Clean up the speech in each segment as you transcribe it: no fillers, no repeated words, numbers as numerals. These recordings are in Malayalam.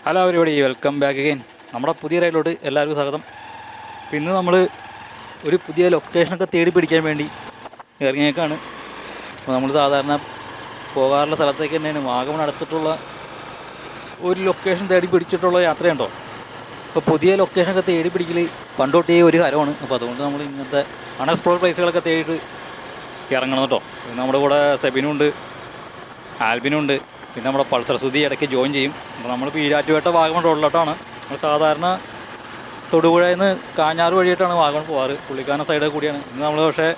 Hello everybody, welcome back again. നമ്മുടെ പുതിയ റൈഡിലോട്ട് എല്ലാവർക്കും സ്വാഗതം. ഇന്ന് നമ്മൾ ഒരു പുതിയ ലൊക്കേഷനൊക്കെ തേടി പിടിക്കാൻ വേണ്ടി ഇറങ്ങിയേക്കാണ്. അപ്പോൾ നമ്മൾ സാധാരണ പോകാറുള്ള സ്ഥലത്തേക്ക് തന്നെയാണ് വാഗമൺ അടുത്തിട്ടുള്ള ഒരു ലൊക്കേഷൻ തേടി പിടിച്ചിട്ടുള്ള യാത്രയുണ്ടോ. അപ്പോൾ പുതിയ ലൊക്കേഷനൊക്കെ തേടി പിടിക്കൽ പണ്ടോട്ടേ ഒരു ഹരമാണ്. അപ്പോൾ അതുകൊണ്ട് നമ്മൾ ഇങ്ങനത്തെ അൺഎക്സ്പ്ലോർഡ് പ്ലേസുകളൊക്കെ തേടിയിട്ട് ഇറങ്ങണം കേട്ടോ. പിന്നെ നമ്മുടെ കൂടെ സെബിനുണ്ട്, ആൽബിനുണ്ട്, പിന്നെ നമ്മുടെ പൾസർ സുധി ഇടയ്ക്ക് ജോയിൻ ചെയ്യും. അപ്പോൾ നമ്മൾ ഈരാറ്റുപേട്ട വാഗമൺ റോഡിലോട്ടാണ്. നമ്മൾ സാധാരണ തൊടുപുഴയിൽ നിന്ന് കാഞ്ഞാറ് വഴിയായിട്ടാണ് വാഗമൺ പോകാറ്, പുള്ളിക്കാന സൈഡ് കൂടിയാണ്. ഇന്ന് നമ്മൾ പക്ഷേ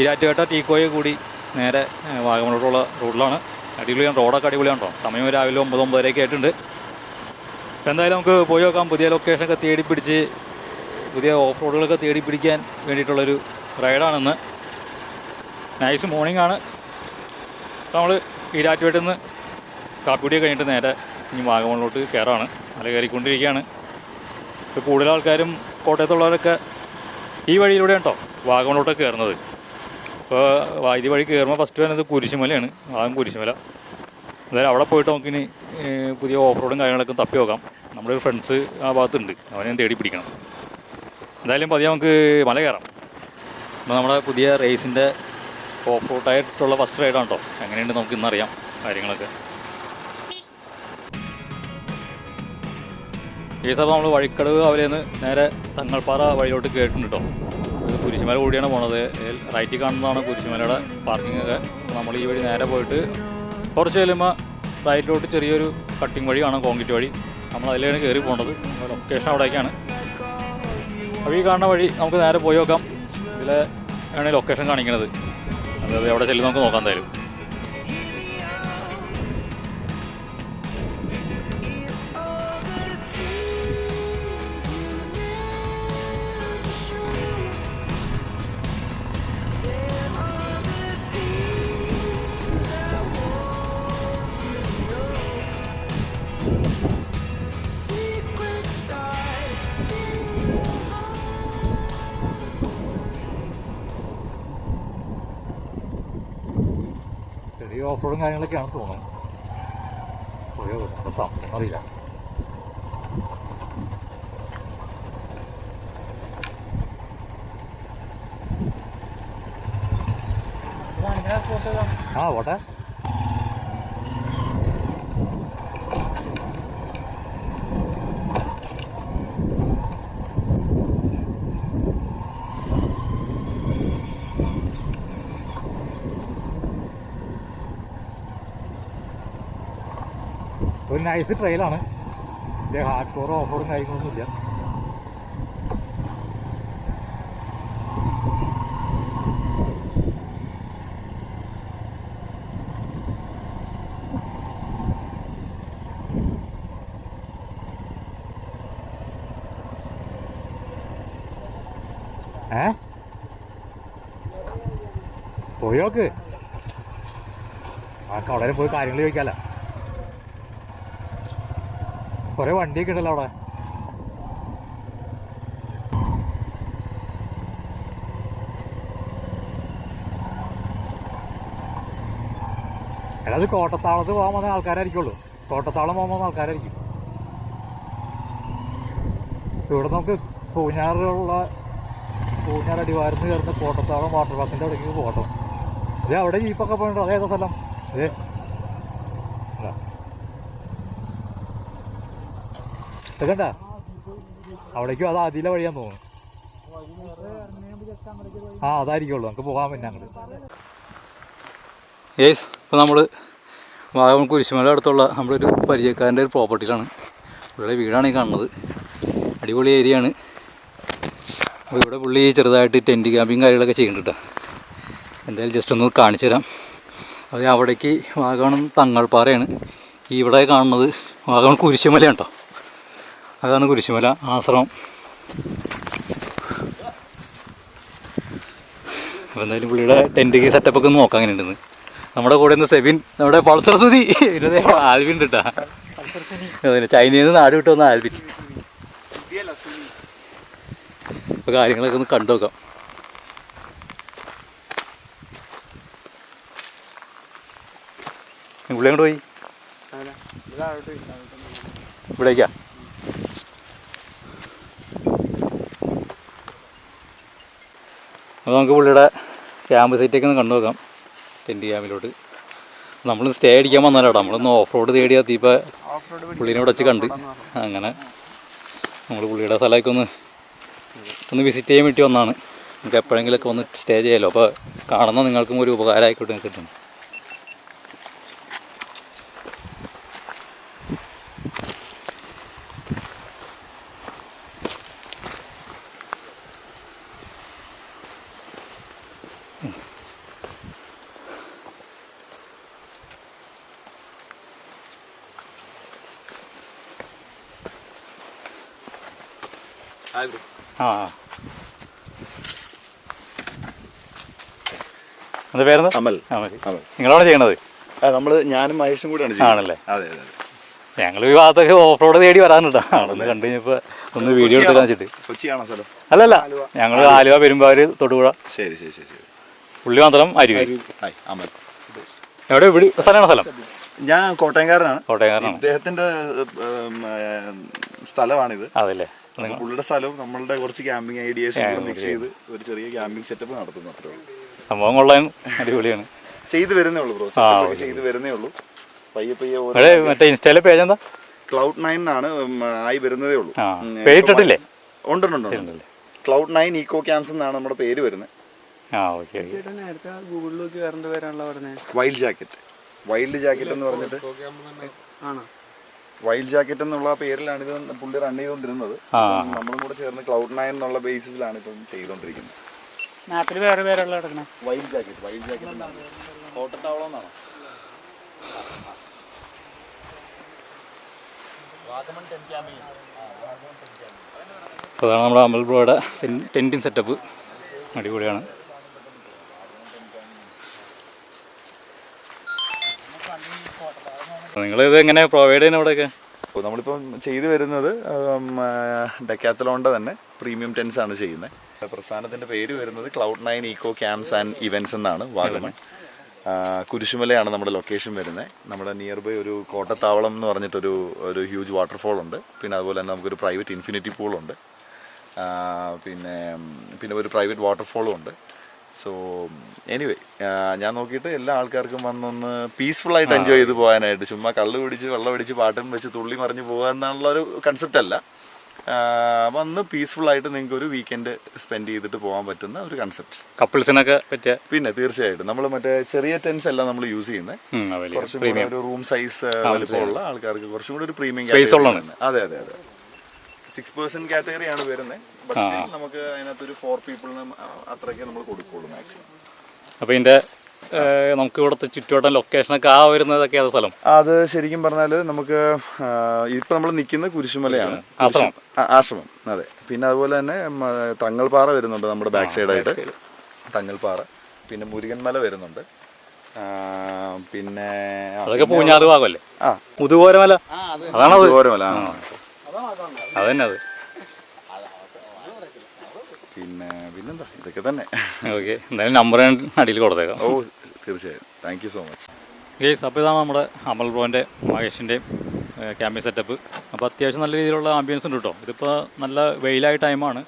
ഈരാറ്റുപേട്ട ടീക്കോയെ കൂടി നേരെ വാഗമണോട്ടുള്ള റോഡിലാണ്. അടിപൊളിയാണ്, റോഡൊക്കെ അടിപൊളിയാണ് കേട്ടോ. സമയം രാവിലെ 9-9:30 ആയിട്ടുണ്ട്. അപ്പോൾ എന്തായാലും നമുക്ക് പോയി നോക്കാം. പുതിയ ലൊക്കേഷനൊക്കെ തേടി പിടിച്ച് പുതിയ ഓഫ് റോഡുകളൊക്കെ തേടി പിടിക്കാൻ വേണ്ടിയിട്ടുള്ളൊരു റൈഡാണെന്ന്. നൈസ് മോർണിംഗ് ആണ്. അപ്പോൾ നമ്മൾ ഈരാറ്റുപേട്ടിൽ നിന്ന് കാപ്പിക്കുടിയൊക്കെ കഴിഞ്ഞിട്ട് നേരെ ഇനി വാഗമണിലോട്ട് കയറാണ്. മല കയറിക്കൊണ്ടിരിക്കുകയാണ്. ഇപ്പോൾ കൂടുതൽ ആൾക്കാരും കോട്ടയത്തുള്ളവരൊക്കെ ഈ വഴിയിലൂടെയാണ് കേട്ടോ വാഗമണിലോട്ടൊക്കെ കയറുന്നത്. അപ്പോൾ ഇത് വഴി കയറുമ്പോൾ ഫസ്റ്റ് വരുന്നത് കുരിശുമലയാണ്, വാഗം കുരിശുമല. എന്തായാലും അവിടെ പോയിട്ട് നമുക്കിനി പുതിയ ഓഫ് റോഡും കാര്യങ്ങളൊക്കെ തപ്പി നോക്കാം. നമ്മുടെ ഒരു ഫ്രണ്ട്സ് ആ ഭാഗത്തുണ്ട്, അവനെ തേടി പിടിക്കണം. എന്തായാലും പതിയെ നമുക്ക് മല കയറാം. അപ്പോൾ നമ്മുടെ പുതിയ റേസിൻ്റെ ഓഫ് റോഡായിട്ടുള്ള ഫസ്റ്റ് റൈഡാണ് കേട്ടോ. എങ്ങനെയുണ്ട് നമുക്ക് ഇന്നറിയാം കാര്യങ്ങളൊക്കെ. ഈ സമയം നമ്മൾ വഴിക്കടവ് കാവലേന്ന് നേരെ തങ്ങൾപ്പാറ വഴിയിലോട്ട് കയറിയിട്ടുണ്ട് കേട്ടോ. ഇത് കുരിശുമല കൂടിയാണ് പോണത്. റൈറ്റിൽ കാണുന്നതാണ് കുരിശുമലയുടെ പാർക്കിങ്ങൊക്കെ. നമ്മൾ ഈ വഴി നേരെ പോയിട്ട് കുറച്ച് ചെല്ലുമ്പോൾ റൈറ്റിലോട്ട് ചെറിയൊരു കട്ടിങ് വഴി കാണാം, കോൺക്രീറ്റ് വഴി. നമ്മൾ അതിലാണ് കയറി പോകേണ്ടത്. ലൊക്കേഷൻ അവിടേക്കാണ്. അപ്പോൾ ഈ കാണുന്ന വഴി നമുക്ക് നേരെ പോയി നോക്കാം. ഇതിൽ ആണ് ലൊക്കേഷൻ കാണിക്കുന്നത്. അതായത് എവിടെ ചെല്ലും നമുക്ക് നോക്കാൻ തരും. ചെറിയ ഓഫ് റോഡും കാര്യങ്ങളൊക്കെയാണ് തോന്നുന്നത്. അറിയില്ല. ആ പോട്ടെ. ഒരു നൈസ് ട്രെയിലാണ്. ഇതിൻ്റെ ഹാർഡ് കോർ ഓഫ് റോഡും കാര്യങ്ങളൊന്നുമില്ല. പോയി നോക്ക്. ആ കടയിൽ പോയി കാര്യങ്ങൾ ചോദിക്കാമല്ലോ. കുറേ വണ്ടിയൊക്കെ ഉണ്ടല്ലോ അവിടെ. അത് കോട്ടത്താളത്ത് പോകാൻ വന്ന ആൾക്കാരായിരിക്കുള്ളൂ. കോട്ടത്താളം പോകാൻ വന്ന ആൾക്കാരായിരിക്കും. ഇവിടെ നമുക്ക് പൂഞ്ഞാർ അടിവാരത്ത് കയറുന്ന കോട്ടത്താളം വാട്ടർ പാർക്കിൻ്റെ അവിടേക്ക് പോകട്ടോ. ഇത് അവിടെ ജീപ്പൊക്കെ പോയിട്ടോ. അതേതാ സ്ഥലം? ഇത് ഇതണ്ട അവിടേക്കും അത് അതിലെ വഴിയാൻ തോന്നുന്നു. ആ അതായിരിക്കുള്ളൂ, നമുക്ക് പോകാൻ പിന്നെ അങ്ങോട്ട്. യേസ്, ഇപ്പോൾ നമ്മൾ വാഗമൺ കുരിശുമല അടുത്തുള്ള നമ്മുടെ ഒരു പരിചയക്കാരൻ്റെ ഒരു പ്രോപ്പർട്ടിയിലാണ്. ഇവിടെ വീടാണ് ഈ കാണുന്നത്. അടിപൊളി ഏരിയയാണ്. അപ്പോൾ ഇവിടെ പുള്ളി ചെറുതായിട്ട് ടെൻറ്റ് ക്യാമ്പിങ് കാര്യങ്ങളൊക്കെ ചെയ്യുന്നുണ്ട് കേട്ടോ. എന്തായാലും ജസ്റ്റ് ഒന്ന് കാണിച്ചു തരാം. അത് അവിടേക്ക് വാഗമൺ തങ്ങൾപ്പാറയാണ്. ഇവിടെ കാണുന്നത് വാഗമൺ കുരിശുമലയാണ് കേട്ടോ. അതാണ് കുരിശുമല ആശ്രമം. അപ്പോൾ എന്തായാലും പുള്ളിയുടെ ടെൻറ്റ് സെറ്റപ്പൊക്കെ ഒന്ന് നോക്കാം അങ്ങനെ ഉണ്ടെന്ന്. നമ്മുടെ കൂടെ നിന്ന് സെബിൻ, നമ്മുടെ പൾസർ സുധി, ആൽബിൻ ഉണ്ട് കേട്ടോ. അതിന് ചൈനയിൽ നിന്ന് നാട് വിട്ട് വന്ന ആൽബിൻ. ഇപ്പോൾ കാര്യങ്ങളൊക്കെ ഒന്ന് കണ്ടു നോക്കാം. പുള്ളി അങ്ങോട്ട് പോയി. ഇവിടേക്കാ. അപ്പോൾ നമുക്ക് പുള്ളിയുടെ ക്യാമ്പ് സൈറ്റൊക്കെ ഒന്ന് കണ്ടു നോക്കാം. ടെൻറ്റ് ക്യാമ്പിലോട്ട് നമ്മൾ സ്റ്റേ അടിക്കാൻ വന്നാലോ, നമ്മളൊന്ന് ഓഫ് റോഡ് തേടി എത്തിയപ്പോൾ പുള്ളീനെ വെച്ച് കണ്ട് അങ്ങനെ നമ്മൾ പുള്ളിയുടെ സ്ഥലമൊക്കെ ഒന്ന് വിസിറ്റ് ചെയ്യാൻ വേണ്ടി വന്നതാണ്. നമുക്ക് എപ്പോഴെങ്കിലുമൊക്കെ ഒന്ന് സ്റ്റേ ചെയ്യാമല്ലോ, അപ്പോൾ കാണുന്ന നിങ്ങൾക്കും ഒരു ഉപകാരമായിക്കോട്ടെ വെച്ചിട്ടുണ്ട്. ആ എന്താ പേരെന്താ? അമൽ. നിങ്ങളാണ് ചെയ്യണത്? ഞാനും മഹേഷും കൂടെയാണ്. ആണല്ലേ? അതെ അതെ. ഞങ്ങൾ ഈ ഭാഗത്തൊക്കെ ഓഫ് റോഡ് തേടി വരാനുണ്ടോ, ആണെന്ന് കണ്ടു കഴിഞ്ഞപ്പോൾ ഒന്ന് വീഡിയോ എടുത്ത് കാണിച്ചിട്ട്. കൊച്ചിയാണോ സ്ഥലം? അല്ലല്ല, ഞങ്ങൾ ആലുവ, പെരുമ്പാവൂർ, തൊടുപുഴ. ശരി ശരി ശരി ശരി. പുള്ളി മാത്രം അരുവി. അമൽ എവിടെ ഇവിടെ സ്ഥലമാണ്? സ്ഥലം ഞാൻ കോട്ടയംകാരനാണ്. കോട്ടയംകാരനാണ്. ഇദ്ദേഹത്തിന്റെ സ്ഥലമാണിത്. അതല്ലേ? പുള്ളിയുടെ സ്ഥലവും നമ്മളുടെ കുറച്ച് ക്യാമ്പിംഗ് ഐഡിയാസ് മിക്സ് ചെയ്ത് ഒരു ചെറിയ ക്യാമ്പിംഗ് സെറ്റപ്പ് നടത്തുന്നു. അത്രേ ഉള്ളൂ. സംഭവം കൊള്ളാൻ അടിപൊളിയാണ്. ചെയ്തു വരുന്നേ ഉള്ളൂ ബ്രോ, ചെയ്തു വരുന്നേ ഉള്ളൂ. പയ്യെ പയ്യെ. മറ്റേ ഇൻസ്റ്റയിലെ പേജ് എന്താ? Cloud9 ആണ്, ആയി വരുന്നതേ ഉള്ളൂ. പേരിട്ടിട്ടില്ലേ? ഉണ്ട്. Cloud9 ഈക്കോ ക്യാമ്പ്സ് എന്നാണ് നമ്മുടെ പേര് വരുന്നത്. വൈൽഡ് ജാക്കറ്റ് എന്ന് പറഞ്ഞിട്ട് വൈൽഡ് ജാക്കറ്റ് എന്നുള്ള പേരിലാണ് ഇത് പുള്ളി റൺ ചെയ്തുകൊണ്ടിരുന്നത്. നമ്മളും കൂടെ ചേർന്ന് Cloud9 എന്നുള്ള ബേസിസിലാണ് ഇപ്പം ചെയ്തുകൊണ്ടിരിക്കുന്നത്. മാപ്പിൽ വേറെ വൈൽഡ് ജാക്കറ്റ് കോട്ടത്താവളം എന്നാണ്. അതാണ് നമ്മുടെ അമൽ ബ്രോയുടെ ടെൻറ്റിങ് സെറ്റപ്പ്. അടിപൊളിയാണ്. നിങ്ങളിത് എങ്ങനെ പ്രൊവൈഡ് ചെയ്യുന്നത് ഇവിടെയൊക്കെ? നമ്മളിപ്പം ചെയ്തു വരുന്നത് ഡെക്കാത്തലോണിൻ്റെ തന്നെ പ്രീമിയം ടെൻസ് ആണ് ചെയ്യുന്നത്. പ്രസ്ഥാനത്തിൻ്റെ പേര് വരുന്നത് Cloud9 Eeco camps and events എന്നാണ്. വാഗമൺ കുരിശുമലയാണ് നമ്മുടെ ലൊക്കേഷൻ വരുന്നത്. നമ്മുടെ നിയർ ബൈ ഒരു കോട്ടത്താവളം എന്ന് പറഞ്ഞിട്ടൊരു ഹ്യൂജ് വാട്ടർഫോൾ ഉണ്ട്. പിന്നെ അതുപോലെ തന്നെ നമുക്കൊരു പ്രൈവറ്റ് ഇൻഫിനിറ്റി പൂളുണ്ട്. പിന്നെ ഒരു പ്രൈവറ്റ് വാട്ടർഫോളും ഉണ്ട്. സോ എനിവേ ഞാൻ നോക്കിയിട്ട് എല്ലാ ആൾക്കാർക്കും വന്നൊന്ന് പീസ്ഫുള്ളായിട്ട് എൻജോയ് ചെയ്ത് പോകാനായിട്ട്, ചുമ്മാ കള്ള് പിടിച്ച് വെള്ളം പിടിച്ച് പാട്ടും വെച്ച് തുള്ളി മറിഞ്ഞ് പോകുക എന്നുള്ളൊരു കൺസെപ്റ്റ് അല്ല. വന്ന് പീസ്ഫുള്ളായിട്ട് നിങ്ങൾക്ക് ഒരു വീക്കെൻഡ് സ്പെൻഡ് ചെയ്തിട്ട് പോകാൻ പറ്റുന്ന ഒരു കൺസെപ്റ്റ്. കപ്പിൾസിനൊക്കെ പറ്റിയ. പിന്നെ തീർച്ചയായിട്ടും നമ്മൾ മറ്റേ ചെറിയ ടെൻസ് അല്ല നമ്മൾ യൂസ് ചെയ്യുന്നത്. കുറച്ചും കൂടെ ഒരു റൂം സൈസ് വലിപ്പമുള്ള ആൾക്കാർക്ക് കുറച്ചും കൂടെ ഒരു പ്രീമിയം. അതെ 6 പേഴ്സൺ കാറ്റഗറിയാണ് വരുന്നത്. ബട്ട് നമുക്ക് അതിനകത്തൊരു 4 പീപ്പിളിന് അത്രയ്ക്ക് നമ്മൾ കൊടുക്കുള്ളൂ മാക്സിമം. അപ്പോൾ ഇതിൻ്റെ നമുക്ക് ഇവിടുത്തെ ചുറ്റുവട്ടം ലൊക്കേഷനൊക്കെ വരുന്നതൊക്കെ അത് സ്ഥലം? അത് ശരിക്കും പറഞ്ഞാൽ നമുക്ക് ഇപ്പം നമ്മൾ നിൽക്കുന്ന കുരിശുമലയാണ്, ആശ്രമം. അതെ. പിന്നെ അതുപോലെ തന്നെ തങ്ങൾപ്പാറ വരുന്നുണ്ട് നമ്മുടെ ബാക്ക് സൈഡായിട്ട്. തങ്ങൾപ്പാറ, പിന്നെ മുരുകൻമല വരുന്നുണ്ട്. പിന്നെ അതൊക്കെ പൂഞ്ഞാറ് ഭാഗമല്ലേ? മുതുകോരമല. അതാണ് മുതുകോരമല. അതന്നെ അത്. പിന്നെന്താ, ഇതൊക്കെ തന്നെ. ഓക്കെ, എന്തായാലും നമ്പർ അടിയിൽ കൊടുത്തേക്കാം. ഓ തീർച്ചയായും. Thank you so much. Guys, അപ്പോൾ ഇതാണ് നമ്മുടെ അമൽ ബ്രോൻ്റെ മഹേഷിൻ്റെയും ക്യാമ്പിംഗ് സെറ്റപ്പ്. അപ്പോൾ അത്യാവശ്യം നല്ല രീതിയിലുള്ള ആംബിയൻസ് ഉണ്ട് കേട്ടോ. ഇതിപ്പോൾ നല്ല വെയിലായ ടൈമാണ്.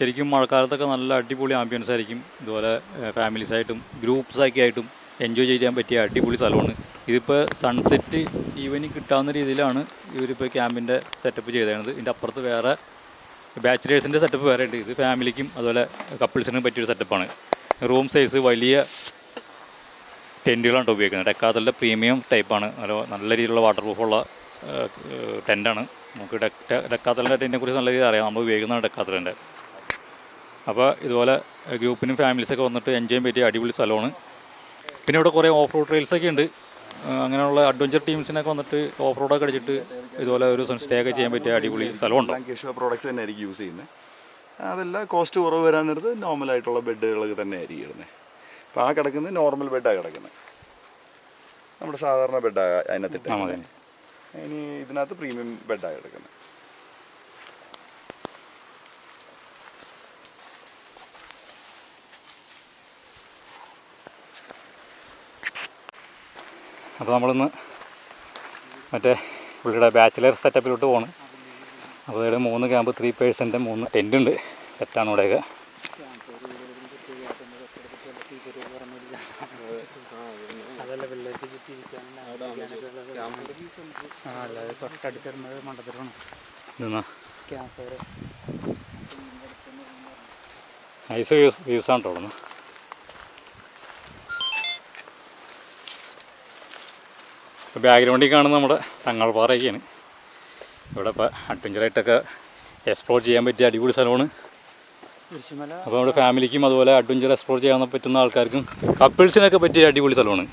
ശരിക്കും മഴക്കാലത്തൊക്കെ നല്ല അടിപൊളി ആംബിയൻസ് ആയിരിക്കും. ഇതുപോലെ ഫാമിലീസായിട്ടും ഗ്രൂപ്പ്സൊക്കെ ആയിട്ടും എൻജോയ് ചെയ്യാൻ പറ്റിയ അടിപൊളി സ്ഥലമാണ്. ഇതിപ്പോൾ സൺസെറ്റ് ഈവനിങ് കിട്ടാവുന്ന രീതിയിലാണ് ഇവരിപ്പോൾ ക്യാമ്പിൻ്റെ സെറ്റപ്പ് ചെയ്തത്. ഇതിൻ്റെ അപ്പുറത്ത് വേറെ ബാച്ചിലേഴ്സിൻ്റെ സെറ്റപ്പ് വേറെ ഉണ്ട്. ഇത് ഫാമിലിക്കും അതുപോലെ കപ്പിൾസിനും പറ്റിയൊരു സെറ്റപ്പാണ്. റൂം സൈസ് വലിയ ടെൻറ്റുകളാണ് ഉപയോഗിക്കുന്നത്. ഡെക്കാത്തലിൻ്റെ പ്രീമിയം ടൈപ്പാണ്. നല്ല രീതിയിലുള്ള വാട്ടർ പ്രൂഫുള്ള ടെൻറ്റാണ്. നമുക്ക് ഡെക്കാത്തലിൻ്റെ ടെൻറ്റിനെ കുറിച്ച് നല്ല രീതിയിൽ അറിയാം. നമ്മൾ ഉപയോഗിക്കുന്നതാണ് ഡെക്കാത്തലിൻ്റെ. അപ്പോൾ ഇതുപോലെ ഗ്രൂപ്പിനും ഫാമിലീസൊക്കെ വന്നിട്ട് എൻജോയ് ചെയ്യാൻ പറ്റിയ അടിപൊളി സ്ഥലമാണ്. പിന്നെ ഇവിടെ കുറേ ഓഫ് റോഡ് ട്രെയിൽസൊക്കെ ഉണ്ട്. അങ്ങനെയുള്ള അഡ്വഞ്ചർ ടീംസിനൊക്കെ വന്നിട്ട് ഓഫ് റോഡൊക്കെ അടിച്ചിട്ട് ഇതുപോലെ ഒരു സ്റ്റേ ഒക്കെ ചെയ്യാൻ പറ്റിയ അടിപൊളി സ്ഥലമുണ്ടോ? പ്രോഡക്ട്സ് തന്നെ ആയിരിക്കും യൂസ് ചെയ്യുന്നത്. അതെല്ലാം കോസ്റ്റ് കുറവ് വരാൻ നേരത്ത് നോർമലായിട്ടുള്ള ബെഡുകളൊക്കെ തന്നെ ആയിരിക്കും ഇടുന്നത്. അപ്പോൾ ആ കിടക്കുന്നത് നോർമൽ ബെഡാണ് കിടക്കുന്നത്. നമ്മുടെ സാധാരണ ബെഡാണ് അതിനകത്തിട്ട്. ഇനി ഇതിനകത്ത് പ്രീമിയം ബെഡാണ് കിടക്കുന്നത്. അപ്പോൾ നമ്മളിന്ന് മറ്റേ പുള്ളിയുടെ ബാച്ചിലർ സെറ്റപ്പിലോട്ട് പോണ്. അപ്പോൾ ഇവിടെ 3 ക്യാമ്പ് 3 പേഴ്സൻ്റെ 3 ടെൻ്റ് ഉണ്ട്. സെറ്റാണ് ഇവിടെയൊക്കെ. നൈസ് വ്യൂസാണ് കേട്ടോ ഇവിടുന്ന്. ബാക്ക്ഗ്രൗണ്ടിൽ കാണുന്നത് നമ്മുടെ തങ്ങൾപ്പാറയൊക്കെയാണ്. ഇവിടെ ഇപ്പോൾ അഡ്വഞ്ചറായിട്ടൊക്കെ എക്സ്പ്ലോർ ചെയ്യാൻ പറ്റിയ അടിപൊളി സ്ഥലമാണ്. അപ്പോൾ നമ്മുടെ ഫാമിലിക്കും അതുപോലെ അഡ്വഞ്ചർ എക്സ്പ്ലോർ ചെയ്യാൻ പറ്റുന്ന ആൾക്കാർക്കും കപ്പിൾസിനൊക്കെ പറ്റിയ അടിപൊളി സ്ഥലമാണ്.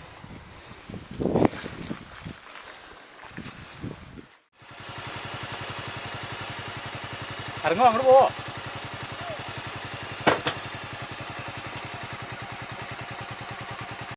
ഇറങ്ങോ, അങ്ങോട്ട് പോവോ?